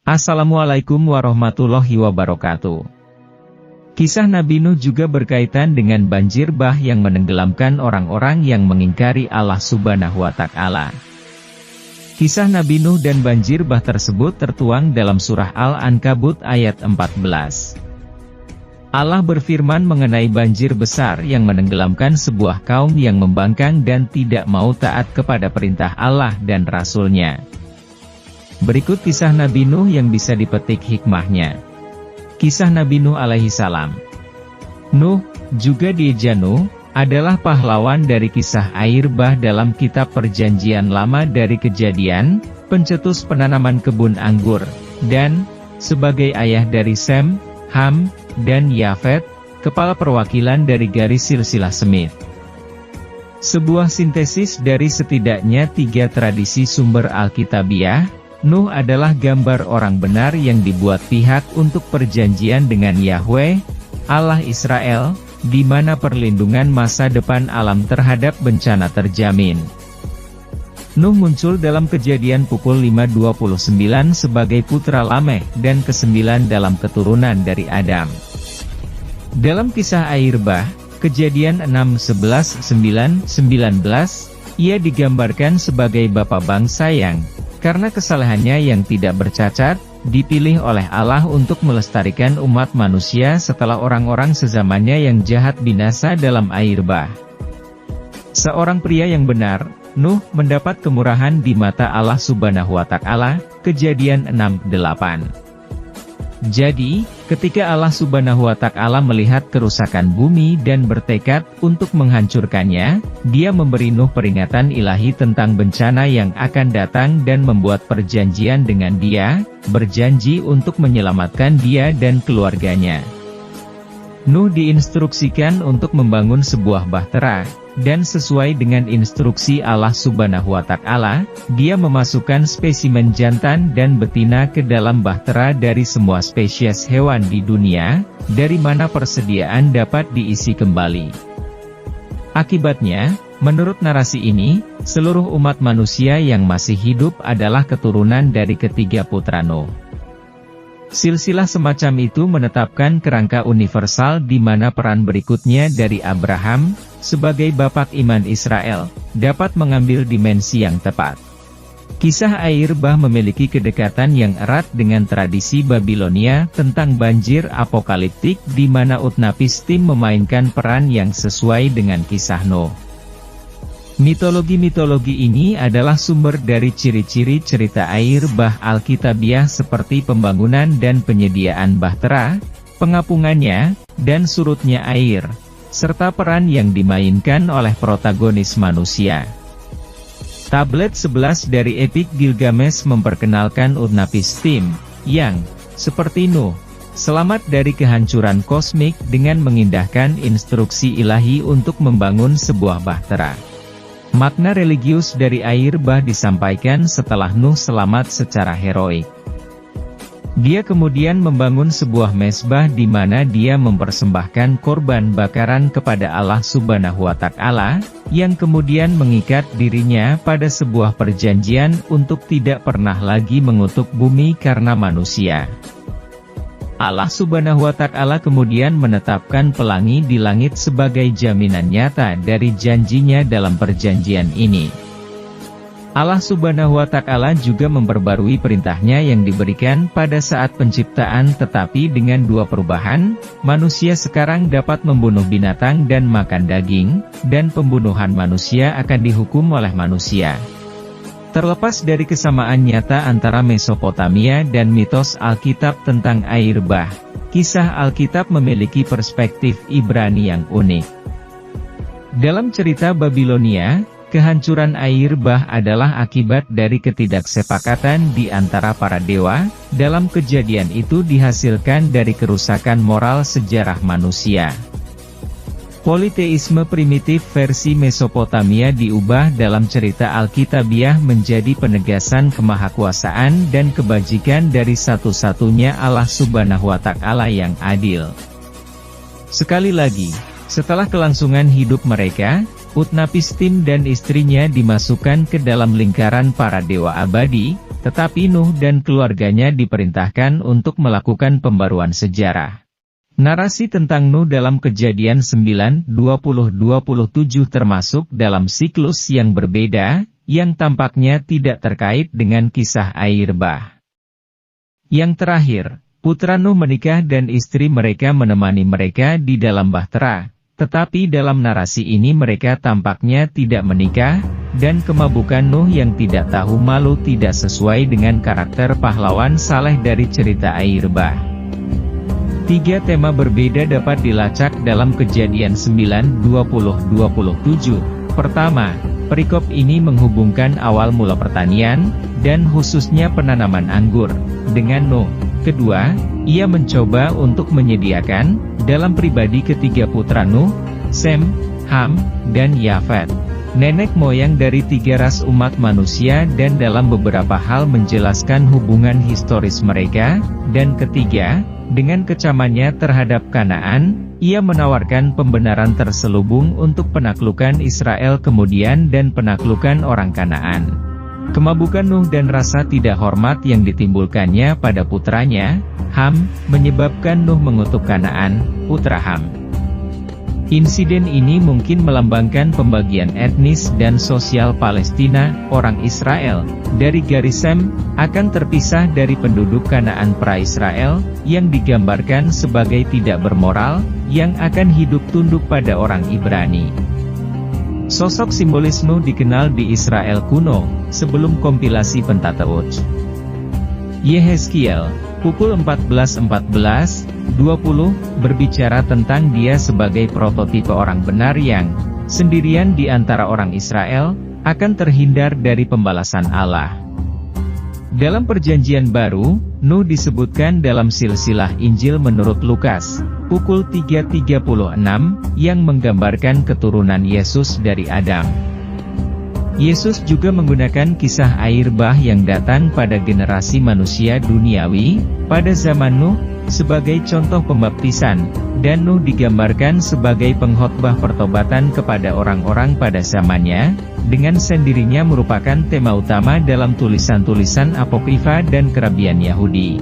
Assalamualaikum warahmatullahi wabarakatuh. Kisah Nabi Nuh juga berkaitan dengan banjir bah yang menenggelamkan orang-orang yang mengingkari Allah Subhanahu wa Ta'ala. Kisah Nabi Nuh dan banjir bah tersebut tertuang dalam surah Al-Ankabut ayat 14. Allah berfirman mengenai banjir besar yang menenggelamkan sebuah kaum yang membangkang dan tidak mau taat kepada perintah Allah dan Rasul-Nya. Berikut kisah Nabi Nuh yang bisa dipetik hikmahnya. Kisah Nabi Nuh alaihi salam. Nuh, juga dieja Nuh, adalah pahlawan dari kisah air bah dalam kitab Perjanjian Lama dari Kejadian, pencetus penanaman kebun anggur, dan sebagai ayah dari Sem, Ham, dan Yafet, kepala perwakilan dari garis silsilah Semit. Sebuah sintesis dari setidaknya 3 tradisi sumber Alkitabiah. Nuh adalah gambar orang benar yang dibuat pihak untuk perjanjian dengan Yahweh, Allah Israel, di mana perlindungan masa depan alam terhadap bencana terjamin. Nuh muncul dalam Kejadian pukul 5:29 sebagai putra Lameh dan ke-9 dalam keturunan dari Adam. Dalam kisah air bah, Kejadian 6:11, 9, 19, ia digambarkan sebagai bapa bangsa yang, karena kesalahannya yang tidak bercacat, dipilih oleh Allah untuk melestarikan umat manusia setelah orang-orang sezamannya yang jahat binasa dalam air bah. Seorang pria yang benar, Nuh, mendapat kemurahan di mata Allah Subhanahu wa Ta'ala, Kejadian 6:8. Jadi, ketika Allah Subhanahu wa Ta'ala melihat kerusakan bumi dan bertekad untuk menghancurkannya, Dia memberi Nuh peringatan ilahi tentang bencana yang akan datang dan membuat perjanjian dengan Dia, berjanji untuk menyelamatkan dia dan keluarganya. Nuh diinstruksikan untuk membangun sebuah bahtera, dan sesuai dengan instruksi Allah Subhanahu wa Ta'ala, Dia memasukkan spesimen jantan dan betina ke dalam bahtera dari semua spesies hewan di dunia, dari mana persediaan dapat diisi kembali. Akibatnya, menurut narasi ini, seluruh umat manusia yang masih hidup adalah keturunan dari ketiga putra Nuh. Silsilah semacam itu menetapkan kerangka universal di mana peran berikutnya dari Abraham, sebagai bapak iman Israel, dapat mengambil dimensi yang tepat. Kisah air bah memiliki kedekatan yang erat dengan tradisi Babilonia tentang banjir apokaliptik di mana Utnapishtim memainkan peran yang sesuai dengan kisah Nuh. Mitologi-mitologi ini adalah sumber dari ciri-ciri cerita air bah Alkitabiah seperti pembangunan dan penyediaan bahtera, pengapungannya, dan surutnya air, serta peran yang dimainkan oleh protagonis manusia. Tablet 11 dari Epik Gilgamesh memperkenalkan Utnapishtim, yang, seperti Nuh, selamat dari kehancuran kosmik dengan mengindahkan instruksi ilahi untuk membangun sebuah bahtera. Makna religius dari air bah disampaikan setelah Nuh selamat secara heroik. Dia kemudian membangun sebuah mezbah di mana dia mempersembahkan korban bakaran kepada Allah Subhanahu wa Ta'ala, yang kemudian mengikat dirinya pada sebuah perjanjian untuk tidak pernah lagi mengutuk bumi karena manusia. Allah Subhanahu wa Ta'ala kemudian menetapkan pelangi di langit sebagai jaminan nyata dari janjinya dalam perjanjian ini. Allah Subhanahu wa Ta'ala juga memperbarui perintahnya yang diberikan pada saat penciptaan, tetapi dengan 2 perubahan, manusia sekarang dapat membunuh binatang dan makan daging, dan pembunuhan manusia akan dihukum oleh manusia. Terlepas dari kesamaan nyata antara Mesopotamia dan mitos Alkitab tentang air bah, kisah Alkitab memiliki perspektif Ibrani yang unik. Dalam cerita Babilonia, kehancuran air bah adalah akibat dari ketidaksepakatan di antara para dewa. Dalam kejadian itu dihasilkan dari kerusakan moral sejarah manusia. Politeisme primitif versi Mesopotamia diubah dalam cerita Alkitabiah menjadi penegasan kemahakuasaan dan kebajikan dari satu-satunya Allah Subhanahu wa Ta'ala yang adil. Sekali lagi, setelah kelangsungan hidup mereka, Utnapishtim dan istrinya dimasukkan ke dalam lingkaran para dewa abadi, tetapi Nuh dan keluarganya diperintahkan untuk melakukan pembaruan sejarah. Narasi tentang Nuh dalam Kejadian 9:20-27 termasuk dalam siklus yang berbeda, yang tampaknya tidak terkait dengan kisah air bah. Yang terakhir, putra Nuh menikah dan istri mereka menemani mereka di dalam bahtera. Tetapi dalam narasi ini mereka tampaknya tidak menikah, dan kemabukan Nuh yang tidak tahu malu tidak sesuai dengan karakter pahlawan saleh dari cerita air bah. 3 tema berbeda dapat dilacak dalam Kejadian 9:20-27. Pertama, perikop ini menghubungkan awal mula pertanian, dan khususnya penanaman anggur, dengan Nuh. Kedua, ia mencoba untuk menyediakan, dalam pribadi ketiga putra Nuh, Sem, Ham, dan Yafet, nenek moyang dari 3 ras umat manusia dan dalam beberapa hal menjelaskan hubungan historis mereka. Dan ketiga, dengan kecamannya terhadap Kanaan, ia menawarkan pembenaran terselubung untuk penaklukan Israel kemudian dan penaklukan orang Kanaan. Kemabukan Nuh dan rasa tidak hormat yang ditimbulkannya pada putranya, Ham, menyebabkan Nuh mengutuk Kanaan, putra Ham. Insiden ini mungkin melambangkan pembagian etnis dan sosial Palestina, orang Israel, dari garis Sem, akan terpisah dari penduduk Kanaan pra-Israel, yang digambarkan sebagai tidak bermoral, yang akan hidup tunduk pada orang Ibrani. Sosok simbolis Nuh dikenal di Israel kuno, sebelum kompilasi Pentateuch. Yehezkiel, pukul 14:14-20, berbicara tentang dia sebagai prototipe orang benar yang, sendirian di antara orang Israel, akan terhindar dari pembalasan Allah. Dalam Perjanjian Baru, Nuh disebutkan dalam silsilah Injil menurut Lukas, pukul 3:36, yang menggambarkan keturunan Yesus dari Adam. Yesus juga menggunakan kisah air bah yang datang pada generasi manusia duniawi, pada zaman Nuh, sebagai contoh pembaptisan, dan Nuh digambarkan sebagai pengkhotbah pertobatan kepada orang-orang pada zamannya, dengan sendirinya merupakan tema utama dalam tulisan-tulisan apokrifa dan kerabian Yahudi.